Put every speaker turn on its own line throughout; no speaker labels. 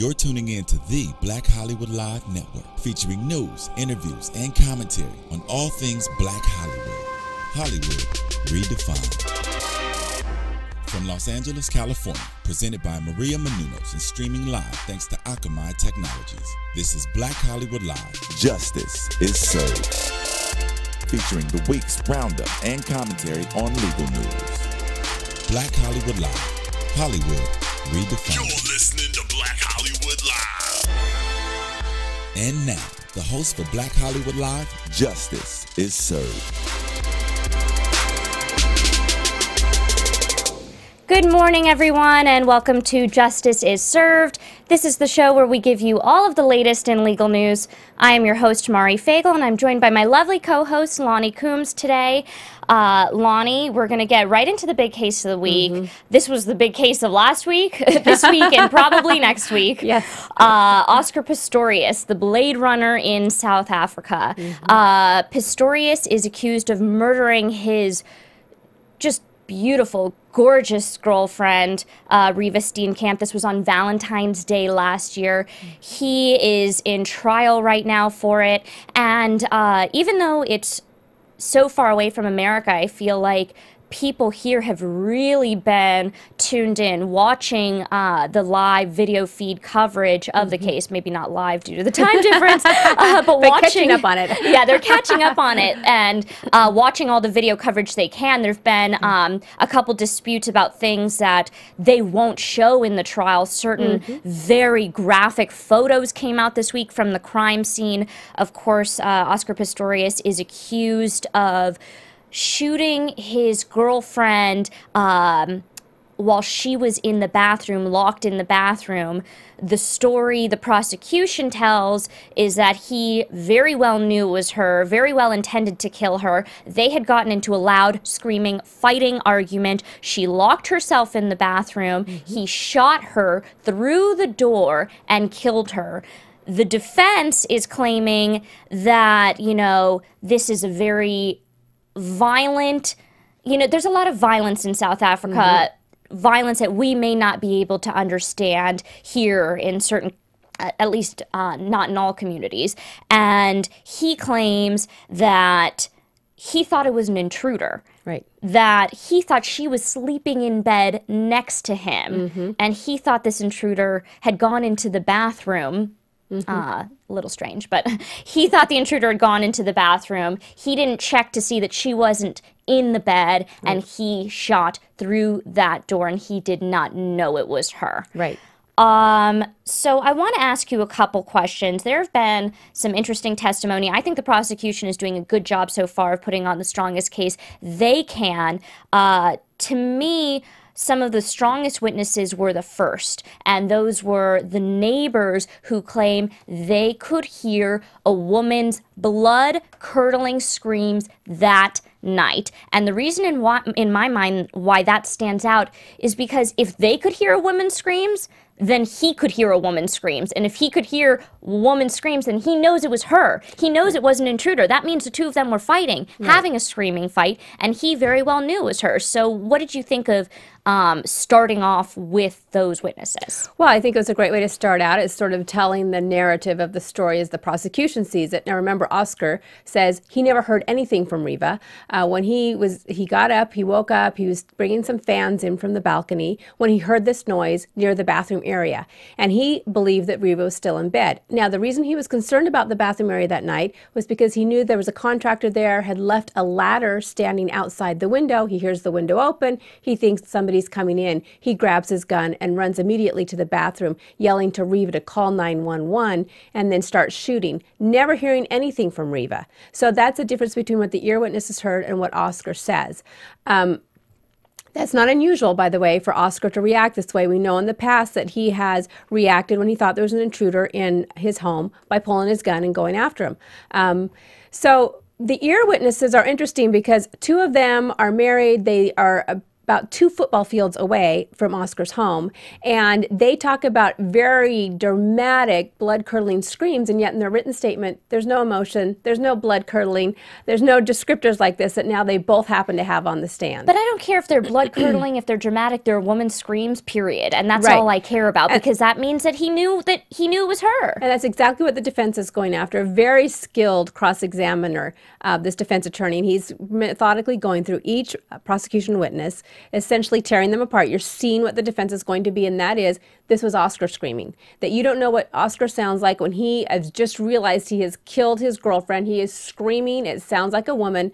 You're tuning in to the Black Hollywood Live Network, featuring news, interviews, and commentary on all things Black Hollywood. Hollywood redefined. From Los Angeles, California, presented by Maria Menounos and streaming live thanks to Akamai Technologies. This is Black Hollywood Live. Justice is served. Featuring the week's roundup and commentary on legal news. Black Hollywood Live. Hollywood redefined.
You're listening to Black Hollywood Live.
And now, the host for Black Hollywood Live, Justice is Served.
Good morning, everyone, and welcome to Justice is Served. This is the show where we give you all of the latest in legal news. I am your host, Mari Fagel, and I'm joined by my lovely co-host, Lonnie Coombs, today. Lonnie, we're going to get right into the big case of the week. This was the big case of last week, this week, and probably next week.
Yes.
Oscar Pistorius, the Blade Runner in South Africa. Pistorius is accused of murdering his just beautiful, gorgeous girlfriend, Riva Steenkamp. This was on Valentine's Day last year. He is in trial right now for it. And even though it's so far away from America, I feel like people here have really been tuned in, watching the live video feed coverage of the case. Maybe not live due to the time difference, but watching,
catching up on it.
Yeah, they're catching up on it and watching all the video coverage they can. There've been a couple disputes about things that they won't show in the trial. Certain very graphic photos came out this week from the crime scene. Of course, Oscar Pistorius is accused of shooting his girlfriend while she was in the bathroom, locked in the bathroom. The story the prosecution tells is that he very well knew it was her, very well intended to kill her. They had gotten into a loud, screaming, fighting argument. She locked herself in the bathroom. He shot her through the door and killed her. The defense is claiming that, you know, this is a very violent, there's a lot of violence in South Africa, violence that we may not be able to understand here in certain, at least not in all communities. And he claims that he thought it was an intruder.
Right.
That he thought she was sleeping in bed next to him. And he thought this intruder had gone into the bathroom. A little strange, but he thought the intruder had gone into the bathroom. He didn't check to see that she wasn't in the bed, and he shot through that door, and he did not know it was her.
Right.
So I want to ask you a couple questions. There have been some interesting testimony. I think the prosecution is doing a good job so far of putting on the strongest case they can. To me, some of the strongest witnesses were the first, and those were the neighbors who claim they could hear a woman's blood-curdling screams that night. And the reason in my mind why that stands out is because if they could hear a woman's screams, then he could hear a woman's screams. And if he could hear woman's screams, then he knows it was her. He knows it was an intruder. That means the two of them were fighting, having a screaming fight, and he very well knew it was her. So what did you think of starting off with those witnesses?
Well, I think it was a great way to start out. It's sort of telling the narrative of the story as the prosecution sees it. Now, remember, Oscar says he never heard anything from Riva. When he got up, he woke up, he was bringing some fans in from the balcony when he heard this noise near the bathroom area. And he believed that Riva was still in bed. Now, the reason he was concerned about the bathroom area that night was because he knew there was a contractor there, had left a ladder standing outside the window. He hears the window open. He thinks somebody's coming in. He grabs his gun and runs immediately to the bathroom, yelling to Riva to call 911, and then starts shooting, never hearing anything from Riva. So that's the difference between what the ear witnesses heard and what Oscar says. That's not unusual, by the way, for Oscar to react this way. We know in the past that he has reacted when he thought there was an intruder in his home by pulling his gun and going after him. So the ear witnesses are interesting because two of them are married. They are about 2 football fields away from Oscar's home, and they talk about very dramatic, blood-curdling screams, and yet in their written statement, there's no emotion, there's no blood-curdling, there's no descriptors like this that now they both happen to have on the stand.
But I don't care if they're blood-curdling, if they're dramatic, they're a woman screams, period. And that's
Right.
all I care about, because that means that he knew it was her.
And that's exactly what the defense is going after. A very skilled cross-examiner, this defense attorney, and he's methodically going through each prosecution witness, essentially tearing them apart. You're seeing what the defense is going to be, and that is, this was Oscar screaming. That you don't know what Oscar sounds like when he has just realized he has killed his girlfriend. He is screaming. It sounds like a woman.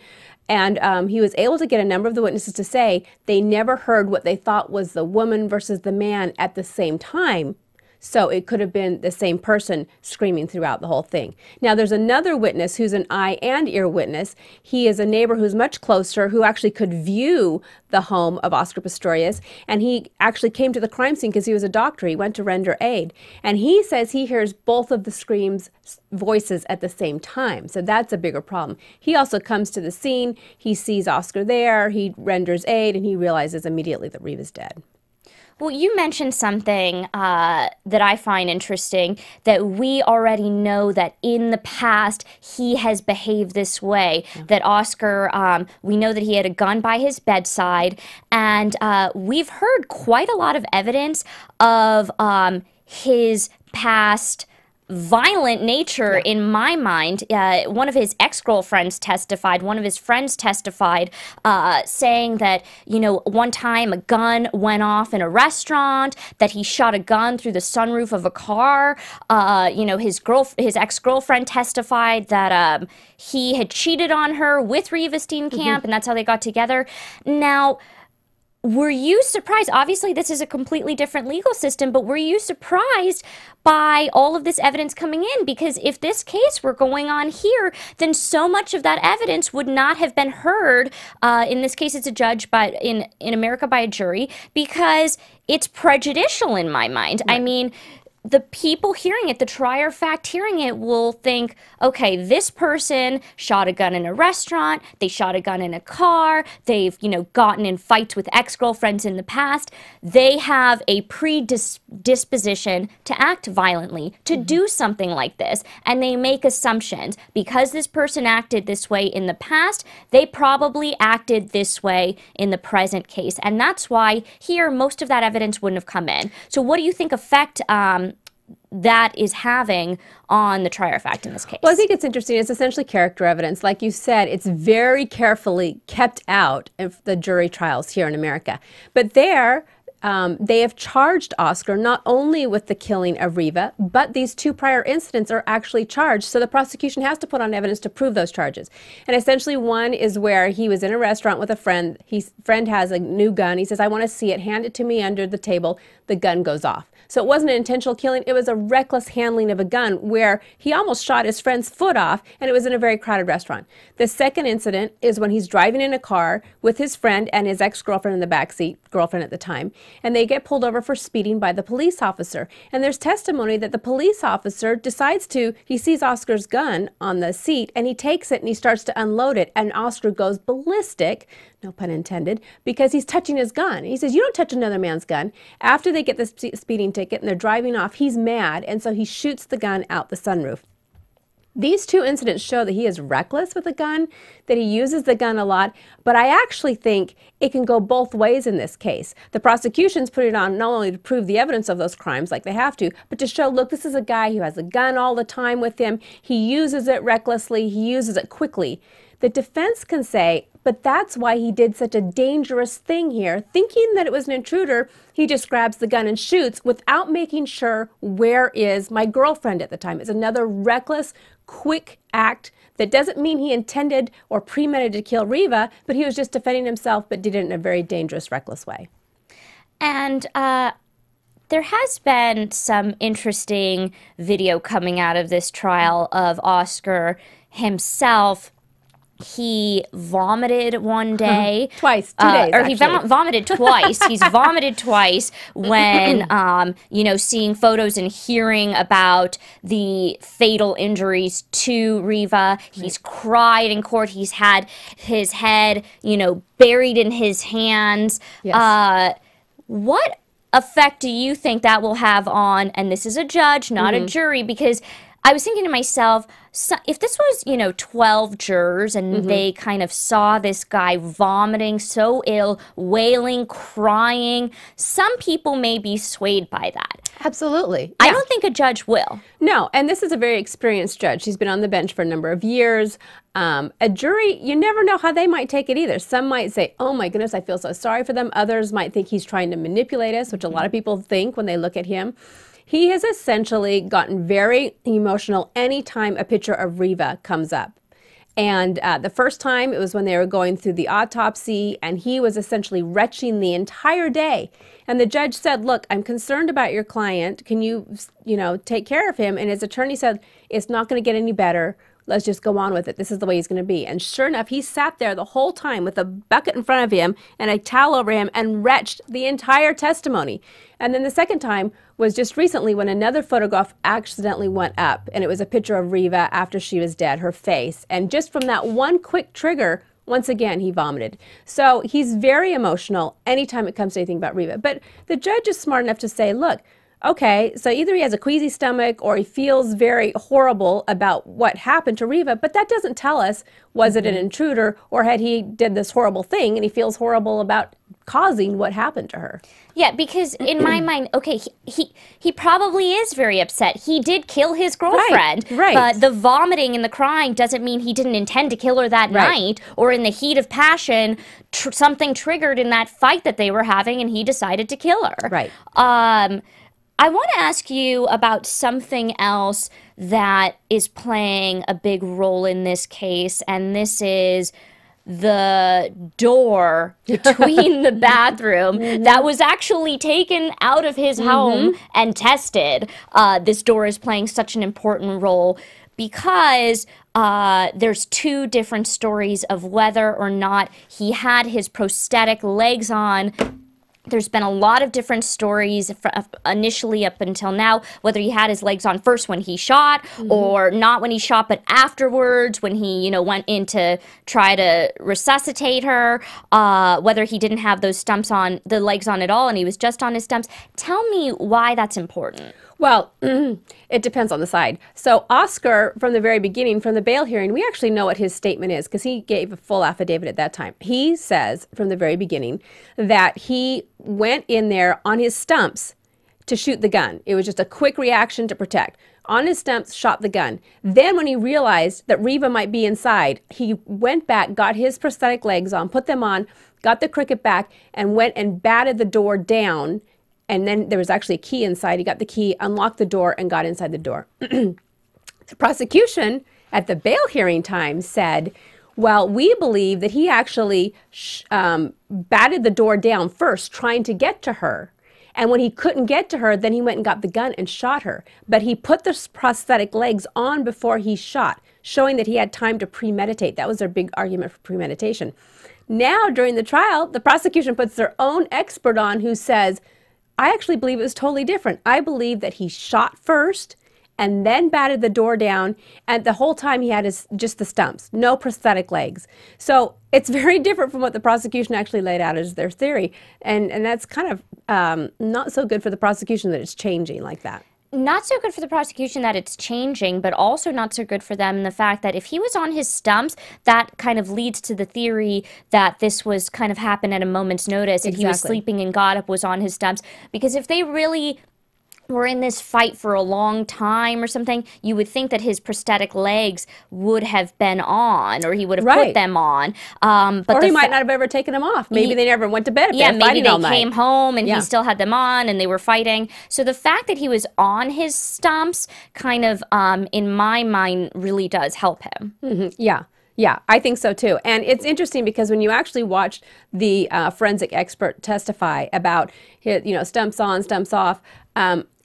And he was able to get a number of the witnesses to say they never heard what they thought was the woman versus the man at the same time. So it could have been the same person screaming throughout the whole thing. Now there's another witness who's an eye and ear witness. He is a neighbor who's much closer, who actually could view the home of Oscar Pistorius. And he actually came to the crime scene because he was a doctor. He went to render aid. And he says he hears both of the screams voices at the same time. So that's a bigger problem. He also comes to the scene. He sees Oscar there. He renders aid, and he realizes immediately that Reva's dead.
Well, you mentioned something that I find interesting, that we already know that in the past he has behaved this way, that Oscar, we know that he had a gun by his bedside, and we've heard quite a lot of evidence of his past violent nature. In my mind. One of his ex-girlfriends testified, one of his friends testified, saying that, you know, one time a gun went off in a restaurant, that he shot a gun through the sunroof of a car. You know, his ex-girlfriend testified that he had cheated on her with Reva Steenkamp, and that's how they got together. Now, were you surprised? Obviously, this is a completely different legal system, but were you surprised by all of this evidence coming in? Because if this case were going on here, then so much of that evidence would not have been heard. In this case, it's a judge, but in America by a jury, because it's prejudicial in my mind. I mean, the people hearing it, the trier of fact hearing it, will think, okay, this person shot a gun in a restaurant, they shot a gun in a car, they've, you know, gotten in fights with ex-girlfriends in the past, they have a predisposition to act violently, to do something like this, and they make assumptions. Because this person acted this way in the past, they probably acted this way in the present case, and that's why here most of that evidence wouldn't have come in. So what do you think effect that is having on the trier of fact in this case?
Well, I think it's interesting. It's essentially character evidence. Like you said, it's very carefully kept out of the jury trials here in America. But there, they have charged Oscar not only with the killing of Reva, but these 2 prior incidents are actually charged. So the prosecution has to put on evidence to prove those charges. And essentially one is where he was in a restaurant with a friend. His friend has a new gun. He says, I want to see it. Hand it to me under the table. The gun goes off. So it wasn't an intentional killing. It was a reckless handling of a gun where he almost shot his friend's foot off, and it was in a very crowded restaurant. The second incident is when he's driving in a car with his friend and his ex-girlfriend in the backseat, girlfriend at the time, and they get pulled over for speeding by the police officer. And there's testimony that the police officer decides he sees Oscar's gun on the seat, and he takes it and he starts to unload it, and Oscar goes ballistic, no pun intended, because he's touching his gun. He says, you don't touch another man's gun. After they get the speeding ticket and they're driving off, he's mad, and so he shoots the gun out the sunroof. These 2 incidents show that he is reckless with a gun, that he uses the gun a lot, but I actually think it can go both ways in this case. The prosecution's put it on not only to prove the evidence of those crimes like they have to, but to show, look, this is a guy who has a gun all the time with him. He uses it recklessly. He uses it quickly. The defense can say, but that's why he did such a dangerous thing here. Thinking that it was an intruder, he just grabs the gun and shoots without making sure, where is my girlfriend at the time? It's another reckless, quick act that doesn't mean he intended or premeditated to kill Reva, but he was just defending himself, but did it in a very dangerous, reckless way.
And there has been some interesting video coming out of this trial of Oscar himself he vomited one day.
Twice, 2 days,
or he
actually.
vomited twice. He's vomited twice when, you know, seeing photos and hearing about the fatal injuries to Riva. He's cried in court. He's had his head, you know, buried in his hands.
Yes.
What effect do you think that will have on, and this is a judge, not a jury, because I was thinking to myself, so if this was, you know, 12 jurors and they kind of saw this guy vomiting, so ill, wailing, crying, some people may be swayed by that.
Absolutely.
I don't think a judge will.
No, and this is a very experienced judge. She's been on the bench for a number of years. A jury, you never know how they might take it either. Some might say, oh my goodness, I feel so sorry for them. Others might think he's trying to manipulate us, which a lot of people think when they look at him. He has essentially gotten very emotional anytime a picture of Riva comes up. And the first time, it was when they were going through the autopsy, and he was essentially retching the entire day. And the judge said, look, I'm concerned about your client. Can you, you know, take care of him? And his attorney said, it's not going to get any better. Let's just go on with it. This is the way he's going to be. And sure enough, he sat there the whole time with a bucket in front of him and a towel over him and retched the entire testimony. And then the second time was just recently when another photograph accidentally went up, and it was a picture of Riva after she was dead, her face. And just from that one quick trigger, once again, he vomited. So he's very emotional anytime it comes to anything about Riva. But the judge is smart enough to say, look, okay, so either he has a queasy stomach or he feels very horrible about what happened to Riva, but that doesn't tell us, was it an intruder, or had he did this horrible thing and he feels horrible about causing what happened to her.
Yeah, because in my mind, okay, he probably is very upset. He did kill his girlfriend,
right.
But the vomiting and the crying doesn't mean he didn't intend to kill her that night, or in the heat of passion, something triggered in that fight that they were having and he decided to kill her.
Right.
I want to ask you about something else that is playing a big role in this case, and this is the door between the bathroom that was actually taken out of his home and tested. This door is playing such an important role because there's two different stories of whether or not he had his prosthetic legs on. There's been a lot of different stories initially up until now, whether he had his legs on first when he shot or not when he shot, but afterwards when he, you know, went in to try to resuscitate her, whether he didn't have those stumps on, the legs on at all, and he was just on his stumps. Tell me why that's important.
Well, it depends on the side. So Oscar, from the very beginning, from the bail hearing, we actually know what his statement is because he gave a full affidavit at that time. He says from the very beginning that he went in there on his stumps to shoot the gun. It was just a quick reaction to protect. On his stumps, shot the gun. Then when he realized that Riva might be inside, he went back, got his prosthetic legs on, put them on, got the cricket back, and went and batted the door down. And then there was actually a key inside. He got the key, unlocked the door, and got inside the door. The prosecution at the bail hearing time said, well, we believe that he actually batted the door down first, trying to get to her. And when he couldn't get to her, then he went and got the gun and shot her. But he put the prosthetic legs on before he shot, showing that he had time to premeditate. That was their big argument for premeditation. Now, during the trial, the prosecution puts their own expert on who says, I actually believe it was totally different. I believe that he shot first and then batted the door down, and the whole time he had just the stumps, no prosthetic legs. So it's very different from what the prosecution actually laid out as their theory, and that's kind of not so good for the prosecution that it's changing like that.
Not so good for the prosecution that it's changing, but also not so good for them in the fact that if he was on his stumps, that kind of leads to the theory that this was kind of happened at a moment's notice and he was sleeping and got up, was on his stumps. Because if they really were in this fight for a long time or something, you would think that his prosthetic legs would have been on, or he would have put them on. But
or he might not have ever taken them off. Maybe they never went to bed if they were fighting all night.
Maybe they came home and he still had them on and they were fighting. So the fact that he was on his stumps kind of, in my mind, really does help him.
Yeah, I think so too. And it's interesting because when you actually watched the forensic expert testify about, stumps on, stumps off,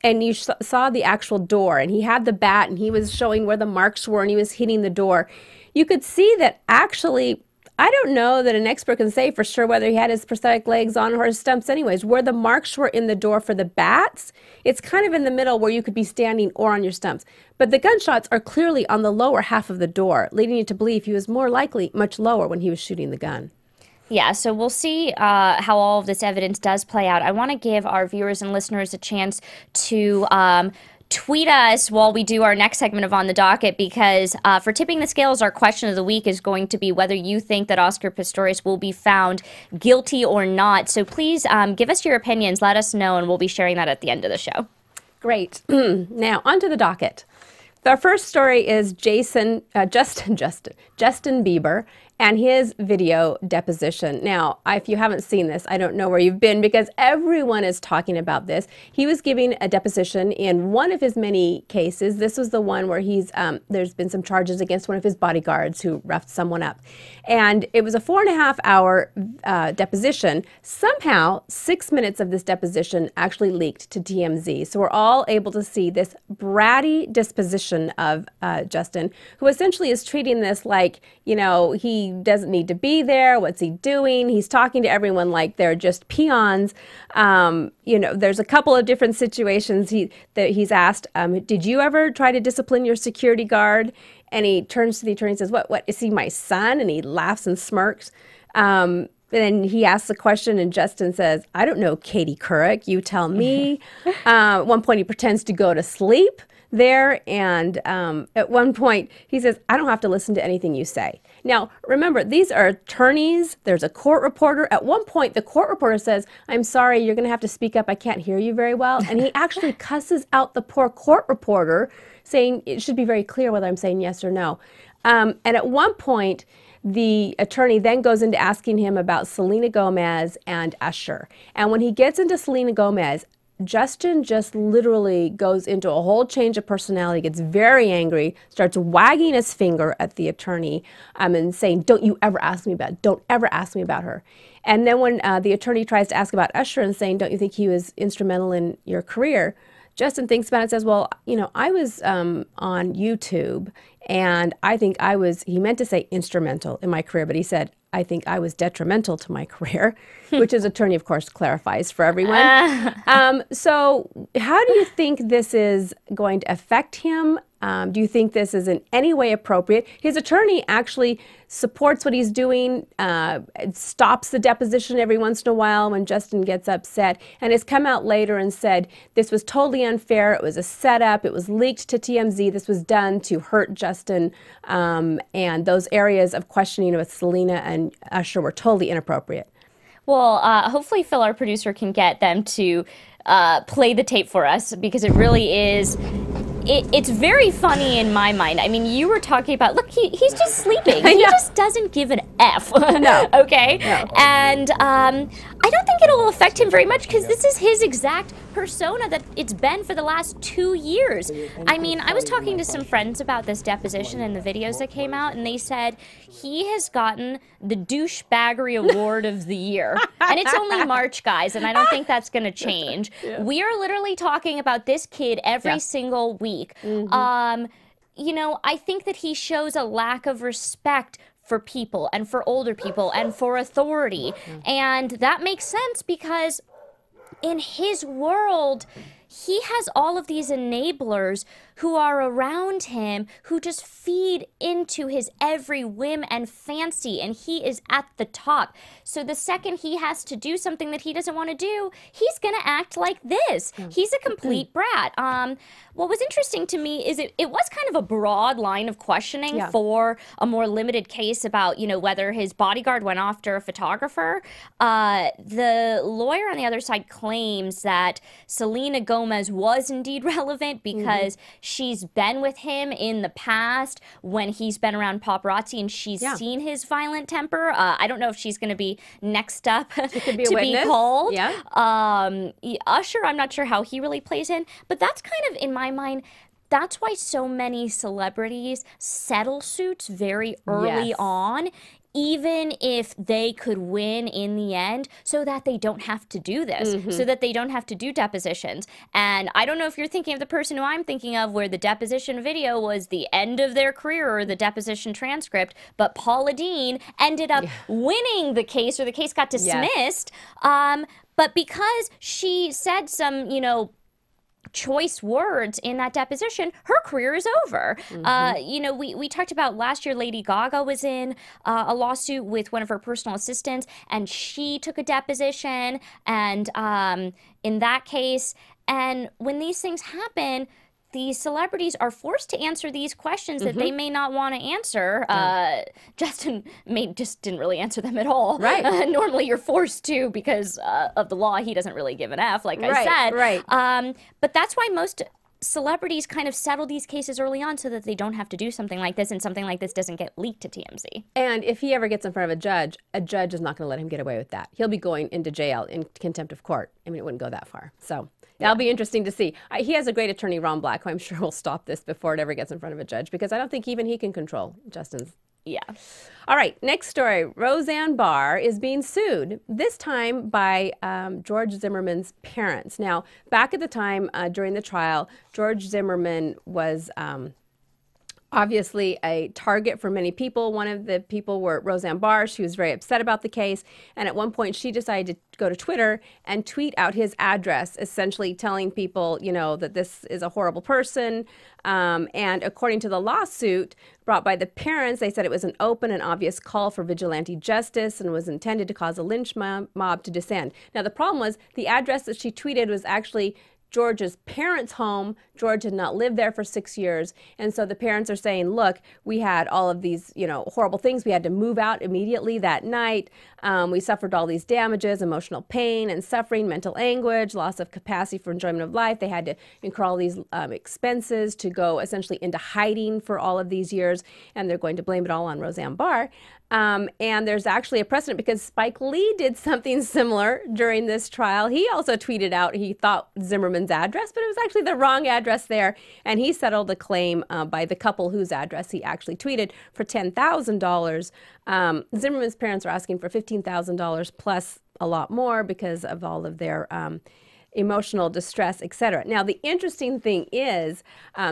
and you saw the actual door, and he had the bat, and he was showing where the marks were, and he was hitting the door. you could see that actually, I don't know that an expert can say for sure whether he had his prosthetic legs on or his stumps anyways. Where the marks were in the door for the bats, it's kind of in the middle where you could be standing or on your stumps. But the gunshots are clearly on the lower half of the door, leading you to believe he was more likely much lower when he was shooting the gun.
Yeah, so we'll see how all of this evidence does play out. I want to give our viewers and listeners a chance to tweet us while we do our next segment of On the Docket, because for Tipping the Scales, our question of the week is going to be whether you think that Oscar Pistorius will be found guilty or not. So please give us your opinions, let us know, and we'll be sharing that at the end of the show.
Great. Now, on to the docket. Our first story is Justin Bieber and his video deposition. Now, if you haven't seen this, I don't know where you've been, because everyone is talking about this. He was giving a deposition in one of his many cases. This was the one where there's been some charges against one of his bodyguards who roughed someone up. And it was a 4.5-hour deposition. Somehow, 6 minutes of this deposition actually leaked to TMZ. So we're all able to see this bratty disposition of Justin, who essentially is treating this like, you know, he doesn't need to be there. What's he doing? He's talking to everyone like they're just peons. You know, there's a couple of different situations that he's asked, did you ever try to discipline your security guard? And he turns to the attorney and says, what, is he my son? And he laughs and smirks. And then he asks a question, and Justin says, I don't know, Katie Couric, you tell me. At one point, he pretends to go to sleep there, and at one point, he says, I don't have to listen to anything you say. Now, remember, these are attorneys. There's a court reporter. At one point, the court reporter says, I'm sorry, you're going to have to speak up. I can't hear you very well. And he actually cusses out the poor court reporter, saying it should be very clear whether I'm saying yes or no. And at one point, the attorney then goes into asking him about Selena Gomez and Usher. And when he gets into Selena Gomez, Justin just literally goes into a whole change of personality, gets very angry, starts wagging his finger at the attorney and saying, don't you ever ask me about it. Don't ever ask me about her. And then when the attorney tries to ask about Usher and saying, don't you think he was instrumental in your career? Justin thinks about it and says, well, you know, I was on YouTube, and I think he meant to say instrumental in my career, but he said, I think I was detrimental to my career, which his attorney, of course, clarifies for everyone. So how do you think this is going to affect him? Do you think this is in any way appropriate? His attorney actually supports what he's doing, stops the deposition every once in a while when Justin gets upset, and has come out later and said this was totally unfair, it was a setup, it was leaked to TMZ, this was done to hurt Justin, and those areas of questioning with Selena and Usher were totally inappropriate.
Well, hopefully Phil, our producer, can get them to play the tape for us, because it really is... It's very funny in my mind. I mean, you were talking about, look, he's just sleeping. He just doesn't give an F.
No.
Okay?
No.
And I don't think it'll affect him very much, because this is his exact persona that it's been for the last 2 years. I mean, I was talking to some friends about this deposition and the videos that came out, and they said he has gotten the douchebaggery award of the year. And it's only March, guys, and I don't think that's going to change. Yeah. We are literally talking about this kid every single week. Mm-hmm. You know, I think that he shows a lack of respect for people and for older people and for authority. And that makes sense, because in his world, he has all of these enablers who are around him, who just feed into his every whim and fancy, and he is at the top. So the second he has to do something that he doesn't want to do, he's going to act like this. He's a complete brat. What was interesting to me is it was kind of a broad line of questioning for a more limited case about, you know, whether his bodyguard went after a photographer. The lawyer on the other side claims that Selena Gomez was indeed relevant because she's been with him in the past when he's been around paparazzi, and she's seen his violent temper. I don't know if she's going to be next up to be called. Usher, I'm not sure how he really plays in, but that's kind of, in my mind, that's why so many celebrities settle suits very early on, even if they could win in the end, so that they don't have to do this, so that they don't have to do depositions. And I don't know if you're thinking of the person who I'm thinking of, where the deposition video was the end of their career, or the deposition transcript, but Paula Deen ended up winning the case, or the case got dismissed. But because she said some, choice words in that deposition, her career is over. We talked about last year, Lady Gaga was in a lawsuit with one of her personal assistants, and she took a deposition, and in that case, and when these things happen, these celebrities are forced to answer these questions that they may not want to answer. Justin just didn't really answer them at all.
Right.
Normally you're forced to because of the law. He doesn't really give an F, like I said.
Right.
But that's why most celebrities kind of settle these cases early on, so that they don't have to do something like this, and something like this doesn't get leaked to TMZ.
And if he ever gets in front of a judge is not going to let him get away with that. He'll be going into jail in contempt of court. I mean, it wouldn't go that far. So that'll be interesting to see. He has a great attorney, Ron Black, who I'm sure will stop this before it ever gets in front of a judge, because I don't think even he can control Justin's.
Yeah.
All right, next story. Roseanne Barr is being sued, this time by George Zimmerman's parents. Now, back at the time during the trial, George Zimmerman was obviously a target for many people. One of the people were Roseanne Barr. She was very upset about the case. And at one point, she decided to go to Twitter and tweet out his address, essentially telling people, that this is a horrible person. And according to the lawsuit brought by the parents, they said it was an open and obvious call for vigilante justice and was intended to cause a lynch mob to descend. Now, the problem was the address that she tweeted was actually George's parents' home. George had not lived there for 6 years. And so the parents are saying, look, we had all of these, horrible things. We had to move out immediately that night. We suffered all these damages, emotional pain and suffering, mental anguish, loss of capacity for enjoyment of life. They had to incur all these expenses to go essentially into hiding for all of these years. And they're going to blame it all on Roseanne Barr. And there's actually a precedent because Spike Lee did something similar during this trial. He also tweeted out he thought Zimmerman's address, but it was actually the wrong address there. And he settled a claim by the couple whose address he actually tweeted for $10,000. Zimmerman's parents are asking for $15,000 plus a lot more because of all of their emotional distress, etc. Now, the interesting thing is,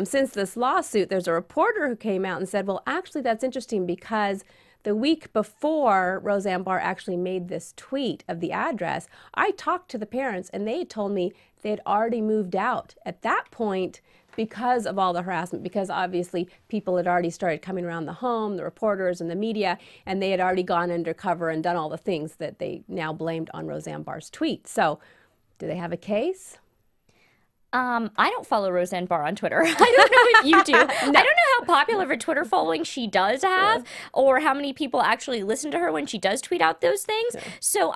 since this lawsuit, there's a reporter who came out and said, well, actually, that's interesting because the week before Roseanne Barr actually made this tweet of the address, I talked to the parents and they told me they had already moved out at that point because of all the harassment, because obviously people had already started coming around the home, the reporters and the media, and they had already gone undercover and done all the things that they now blamed on Roseanne Barr's tweet. So, do they have a case?
I don't follow Roseanne Barr on Twitter. I don't know if you do. I don't know how popular of a Twitter following she does have, or how many people actually listen to her when she does tweet out those things. So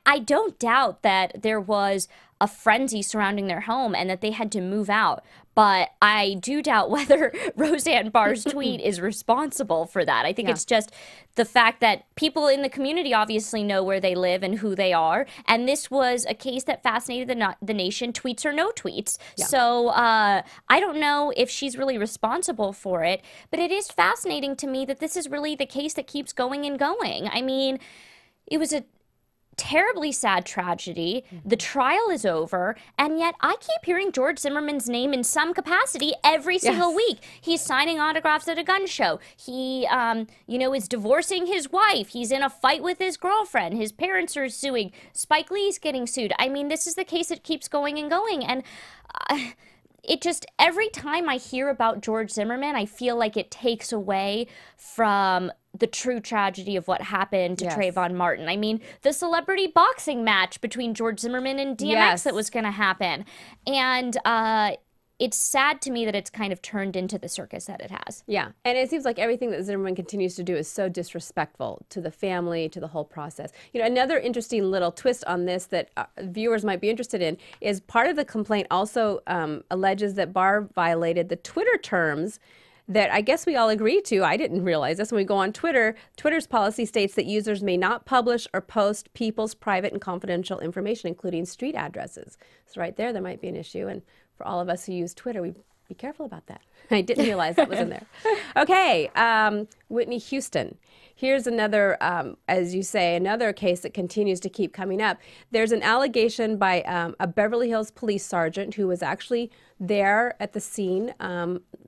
I don't doubt that there was a frenzy surrounding their home and that they had to move out. But I do doubt whether Roseanne Barr's tweet is responsible for that. I think it's just the fact that people in the community obviously know where they live and who they are. And this was a case that fascinated the nation, tweets or no tweets. So I don't know if she's really responsible for it. But it is fascinating to me that this is really the case that keeps going and going. I mean, it was a terribly sad tragedy. The trial is over, and yet I keep hearing George Zimmerman's name in some capacity every single week. He's signing autographs at a gun show. He, is divorcing his wife. He's in a fight with his girlfriend. His parents are suing. Spike Lee's getting sued. I mean, this is the case that keeps going and going, and it just, every time I hear about George Zimmerman, I feel like it takes away from the true tragedy of what happened to Trayvon Martin. I mean, the celebrity boxing match between George Zimmerman and DMX that was going to happen. And it's sad to me that it's kind of turned into the circus that it has.
Yeah, and it seems like everything that Zimmerman continues to do is so disrespectful to the family, to the whole process. Another interesting little twist on this that viewers might be interested in is part of the complaint also alleges that Barr violated the Twitter terms that I guess we all agree to. I didn't realize this. When we go on Twitter, Twitter's policy states that users may not publish or post people's private and confidential information, including street addresses. So right there might be an issue. And for all of us who use Twitter, we'd Be careful about that. I didn't realize that was in there. Okay, Whitney Houston. Here's another, as you say, another case that continues to keep coming up. There's an allegation by a Beverly Hills police sergeant who was actually there at the scene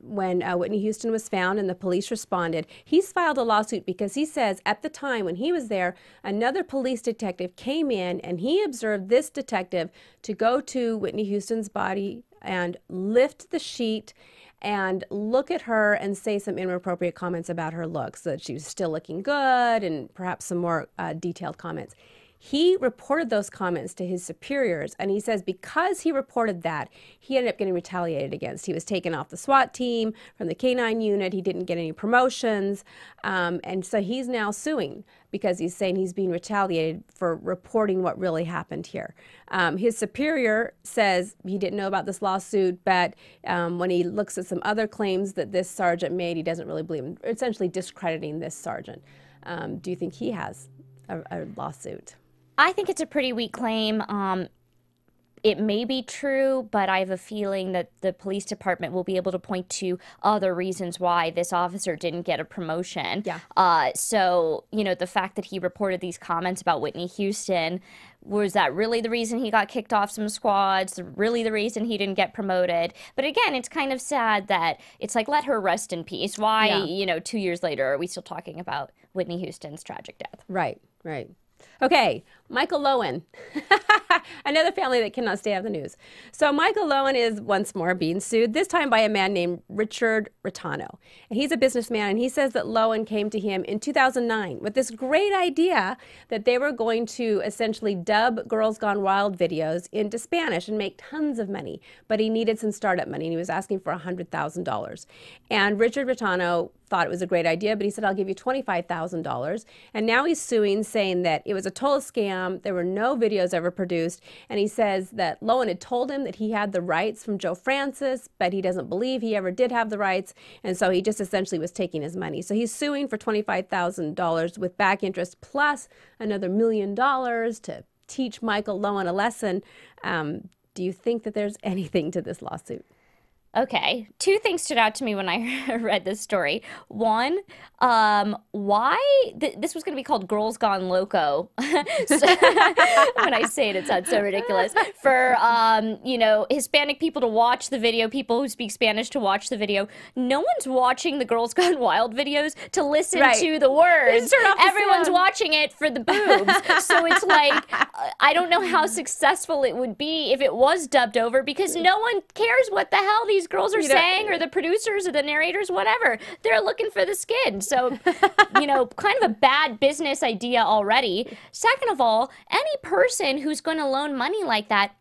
when Whitney Houston was found and the police responded. He's filed a lawsuit because he says at the time when he was there, another police detective came in and he observed this detective to go to Whitney Houston's body and lift the sheet and look at her and say some inappropriate comments about her looks, that she was still looking good, and perhaps some more detailed comments. He reported those comments to his superiors, and he says because he reported that, he ended up getting retaliated against. He was taken off the SWAT team, from the K-9 unit. He didn't get any promotions, and so he's now suing because he's saying he's being retaliated for reporting what really happened here. His superior says he didn't know about this lawsuit, but when he looks at some other claims that this sergeant made, he doesn't really believe him, essentially discrediting this sergeant. Do you think he has a lawsuit?
I think it's a pretty weak claim. It may be true, but I have a feeling that the police department will be able to point to other reasons why this officer didn't get a promotion.
Yeah.
So, you know, the fact that he reported these comments about Whitney Houston, was that really the reason he got kicked off some squads? Really the reason he didn't get promoted? But again, it's kind of sad that it's like, let her rest in peace. Why, you know, 2 years later, are we still talking about Whitney Houston's tragic death?
Right, right. Okay, Michael Lowen, another family that cannot stay out of the news. So Michael Lowen is once more being sued, this time by a man named Richard Rattano. And he's a businessman, and he says that Lowen came to him in 2009 with this great idea that they were going to essentially dub Girls Gone Wild videos into Spanish and make tons of money. But he needed some startup money, and he was asking for $100,000. And Richard Rattano thought it was a great idea, but he said, I'll give you $25,000. And now he's suing, saying that it was a total scam. There were no videos ever produced. And he says that Lowen had told him that he had the rights from Joe Francis, but he doesn't believe he ever did have the rights. And so he just essentially was taking his money. So he's suing for $25,000 with back interest plus another $1 million to teach Michael Lowen a lesson. Do you think that there's anything to this lawsuit?
Okay, two things stood out to me when I read this story. One, why this was going to be called Girls Gone Loco. When I say it, it sounds so ridiculous. For, you know, Hispanic people to watch the video, people who speak Spanish to watch the video. No one's watching the Girls Gone Wild videos to listen to the words. Everyone's watching it for the boobs. So it's like, I don't know how successful it would be if it was dubbed over, because no one cares what the hell these girls are saying, or the producers or the narrators, whatever. They're looking for the skin. So, you know, kind of a bad business idea already. Second of all, any person who's going to loan money like that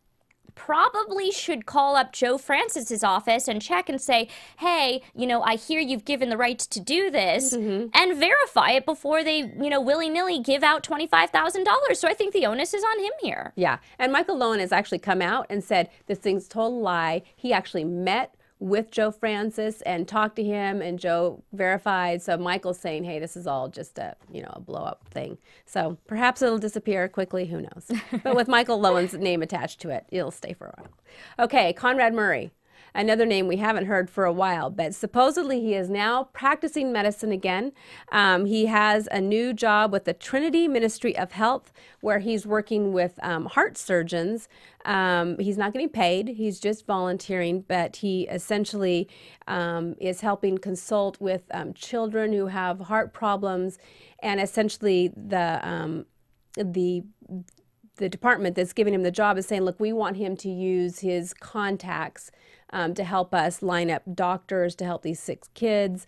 probably should call up Joe Francis's office and check and say, hey, you know, I hear you've given the rights to do this, and verify it before they, you know, willy-nilly give out $25,000. So I think the onus is on him here.
Yeah, and Michael Lowen has actually come out and said this thing's a total lie. He actually met with Joe Francis and talked to him, and Joe verified. So Michael's saying, hey, this is all just a, you know, a blow-up thing. So perhaps it'll disappear quickly, who knows. But with Michael Lowen's name attached to it, it'll stay for a while. Okay, Conrad Murray. Another name we haven't heard for a while, but supposedly he is now practicing medicine again. He has a new job with the Trinity Ministry of Health, where he's working with heart surgeons. He's not getting paid, he's just volunteering, but he essentially is helping consult with children who have heart problems, and essentially the department that's giving him the job is saying, look, we want him to use his contacts to help us line up doctors to help these 6 kids.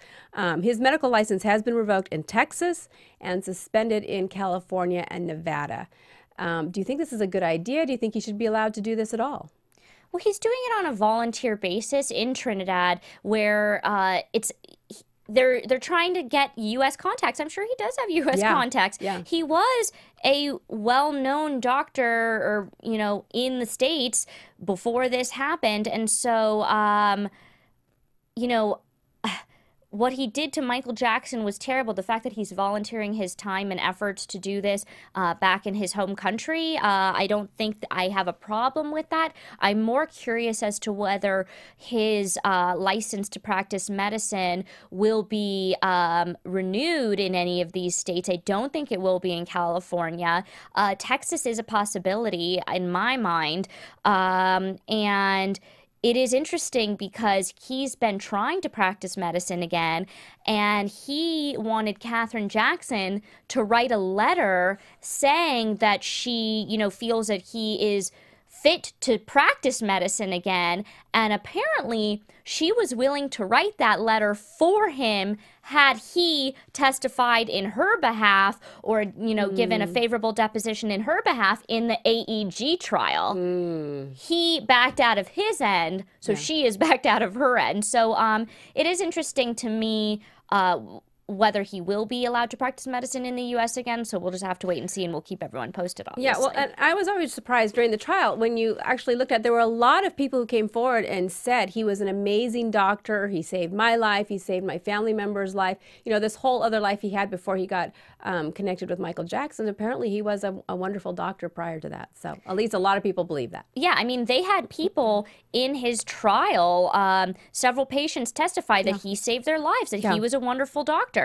His medical license has been revoked in Texas and suspended in California and Nevada. Do you think this is a good idea? Do you think he should be allowed to do this at all?
Well, he's doing it on a volunteer basis in Trinidad, where they're trying to get U.S. contacts. I'm sure he does have U.S. contacts. Yeah. He was a well-known doctor, or, you know, in the States before this happened. And so, you know, what he did to Michael Jackson was terrible. The fact that he's volunteering his time and efforts to do this back in his home country, I don't think I have a problem with that. I'm more curious as to whether his license to practice medicine will be renewed in any of these states. I don't think it will be in California. Texas is a possibility in my mind, and it is interesting because he's been trying to practice medicine again, and he wanted Katherine Jackson to write a letter saying that she, feels that he is fit to practice medicine again, and apparently she was willing to write that letter for him had he testified in her behalf or, given a favorable deposition in her behalf in the AEG trial. He backed out of his end, so she is backed out of her end. So it is interesting to me whether he will be allowed to practice medicine in the U.S. again. So we'll just have to wait and see, and we'll keep everyone posted, obviously.
Yeah, well, and I was always surprised during the trial when you actually looked at, there were a lot of people who came forward and said he was an amazing doctor. He saved my life. He saved my family member's life. This whole other life he had before he got connected with Michael Jackson. Apparently, he was a wonderful doctor prior to that. So at least a lot of people believe that.
Yeah, I mean, they had people in his trial, several patients testify that he saved their lives, that he was a wonderful doctor.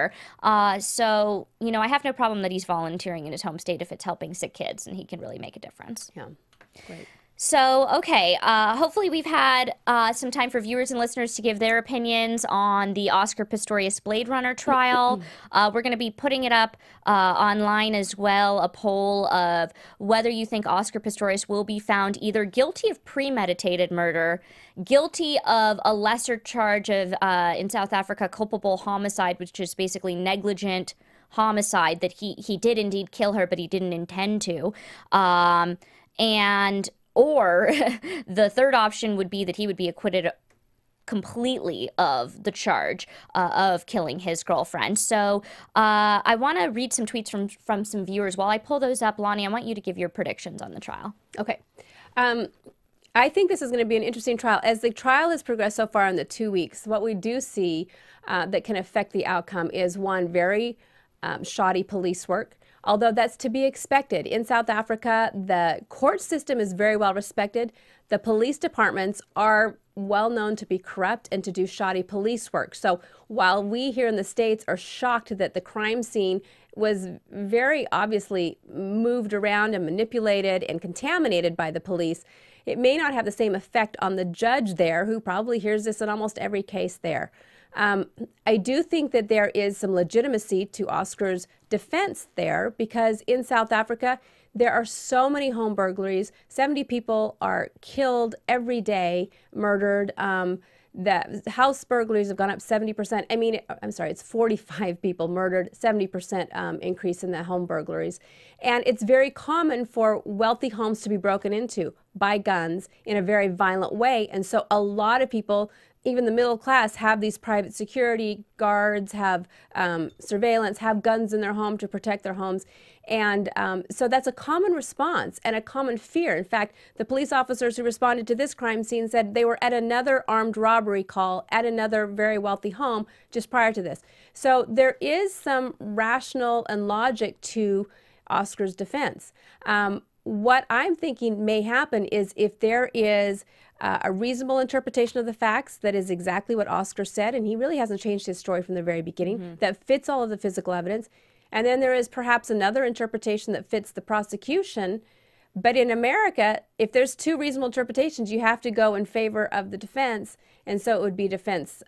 So, I have no problem that he's volunteering in his home state if it's helping sick kids, and he can really make a difference.
Yeah, great.
So, okay, hopefully we've had some time for viewers and listeners to give their opinions on the Oscar Pistorius Blade Runner trial. We're going to be putting it up online as well, a poll of whether you think Oscar Pistorius will be found either guilty of premeditated murder, guilty of a lesser charge of, in South Africa, culpable homicide, which is basically negligent homicide, that he did indeed kill her, but he didn't intend to, or the third option would be that he would be acquitted completely of the charge of killing his girlfriend. So I want to read some tweets from some viewers. While I pull those up, Lonnie, I want you to give your predictions on the trial.
Okay. I think this is going to be an interesting trial. As the trial has progressed so far in the 2 weeks, what we do see that can affect the outcome is, one, very shoddy police work. Although that's to be expected. In South Africa, the court system is very well respected. The police departments are well known to be corrupt and to do shoddy police work. So while we here in the States are shocked that the crime scene was very obviously moved around and manipulated and contaminated by the police, it may not have the same effect on the judge there, who probably hears this in almost every case there. I do think that there is some legitimacy to Oscar's defense there, because in South Africa, there are so many home burglaries. 70 people are killed every day, murdered. The house burglaries have gone up 70%. I mean, I'm sorry, it's 45 people murdered, 70% increase in the home burglaries. And it's very common for wealthy homes to be broken into by guns in a very violent way. And so a lot of people, even the middle class, have these private security guards, have surveillance, have guns in their home to protect their homes. And so that's a common response and a common fear. In fact, the police officers who responded to this crime scene said they were at another armed robbery call at another very wealthy home just prior to this. So there is some rational and logic to Oscar's defense. What I'm thinking may happen is, if there is a reasonable interpretation of the facts that is exactly what Oscar said, and he really hasn't changed his story from the very beginning, that fits all of the physical evidence, and then there is perhaps another interpretation that fits the prosecution. But in America, if there's two reasonable interpretations, you have to go in favor of the defense, and so it would be defense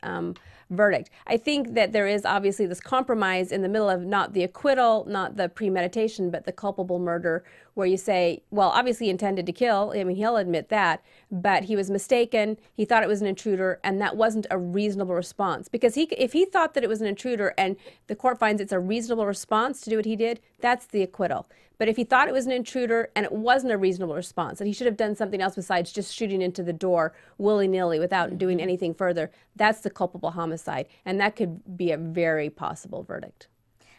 verdict. I think that there is obviously this compromise in the middle of not the acquittal, not the premeditation, but the culpable murder, where you say, well, obviously he intended to kill. I mean, he'll admit that, but he was mistaken. He thought it was an intruder, and that wasn't a reasonable response. Because if he thought that it was an intruder and the court finds it's a reasonable response to do what he did, that's the acquittal. But if he thought it was an intruder and it wasn't a reasonable response, and he should have done something else besides just shooting into the door willy-nilly without doing anything further, that's the culpable homicide. And that could be a very possible verdict.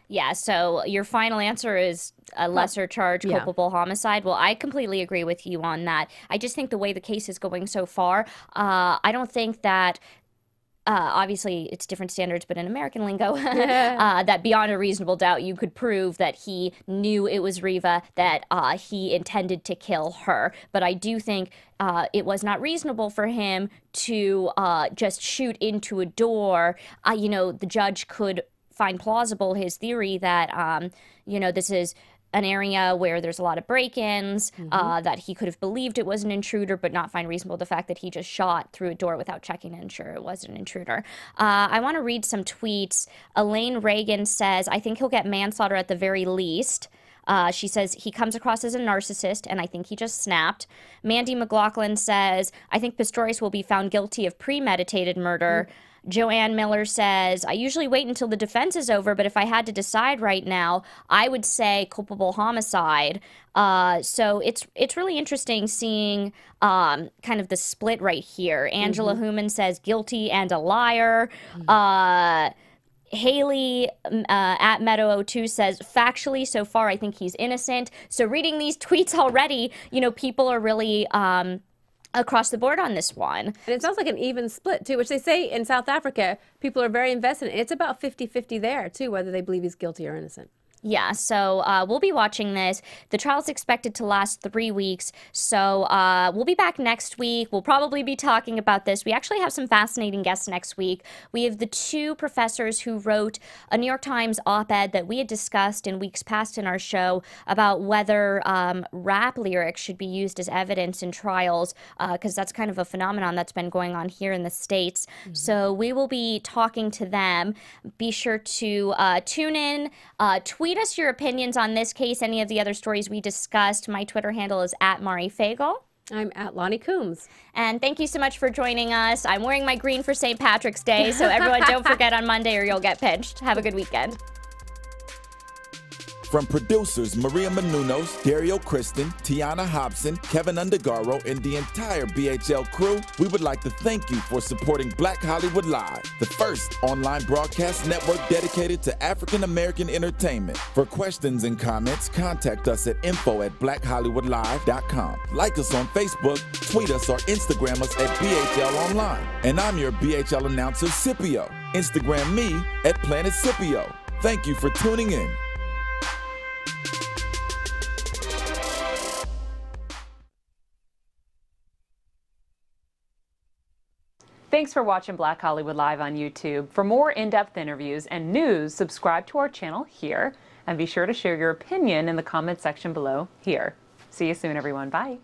Yeah, so your final answer is a lesser charge, culpable homicide. Well, I completely agree with you on that. I just think the way the case is going so far, I don't think that obviously it's different standards, but in American lingo, that beyond a reasonable doubt you could prove that he knew it was Riva, that he intended to kill her. But I do think it was not reasonable for him to just shoot into a door. You know, the judge could find plausible his theory that, you know, this is an area where there's a lot of break-ins, that he could have believed it was an intruder, but not find reasonable the fact that he just shot through a door without checking to ensure it was an intruder. I want to read some tweets. Elaine Reagan says, I think he'll get manslaughter at the very least. She says he comes across as a narcissist, and I think he just snapped. Mandy McLaughlin says, I think Pistorius will be found guilty of premeditated murder. Joanne Miller says, I usually wait until the defense is over, but if I had to decide right now, I would say culpable homicide. So it's really interesting seeing kind of the split right here. Angela Human says guilty and a liar. Haley at Meadow02 says, factually, so far, I think he's innocent. So reading these tweets already, you know, people are really across the board on this one. And
it sounds like an even split, too, which they say in South Africa, people are very invested in. It's about 50-50 there, too, whether they believe he's guilty or innocent.
Yeah, so we'll be watching this. The trial's expected to last 3 weeks, so we'll be back next week. We'll probably be talking about this. We actually have some fascinating guests next week. We have the 2 professors who wrote a New York Times op-ed that we had discussed in weeks past in our show about whether rap lyrics should be used as evidence in trials, because that's kind of a phenomenon that's been going on here in the States. So we will be talking to them. Be sure to tune in, tweet us your opinions on this case, any of the other stories we discussed. My Twitter handle is @MariFagel.
I'm at Lonnie Coombs.
And thank you so much for joining us. I'm wearing my green for St. Patrick's Day, so everyone don't forget on Monday or you'll get pinched. Have a good weekend.
From producers Maria Menounos, Dario Kristen, Tiana Hobson, Kevin Undergaro, and the entire BHL crew, we would like to thank you for supporting Black Hollywood Live, the first online broadcast network dedicated to African American entertainment. For questions and comments, contact us at info@blackhollywoodlive.com. Like us on Facebook, tweet us, or Instagram us at BHL Online. And I'm your BHL announcer, Scipio. Instagram me at Planet Scipio. Thank you for tuning in.
Thanks for watching Black Hollywood Live on YouTube. For more in-depth interviews and news, subscribe to our channel here, and be sure to share your opinion in the comment section below here. See you soon, everyone. Bye.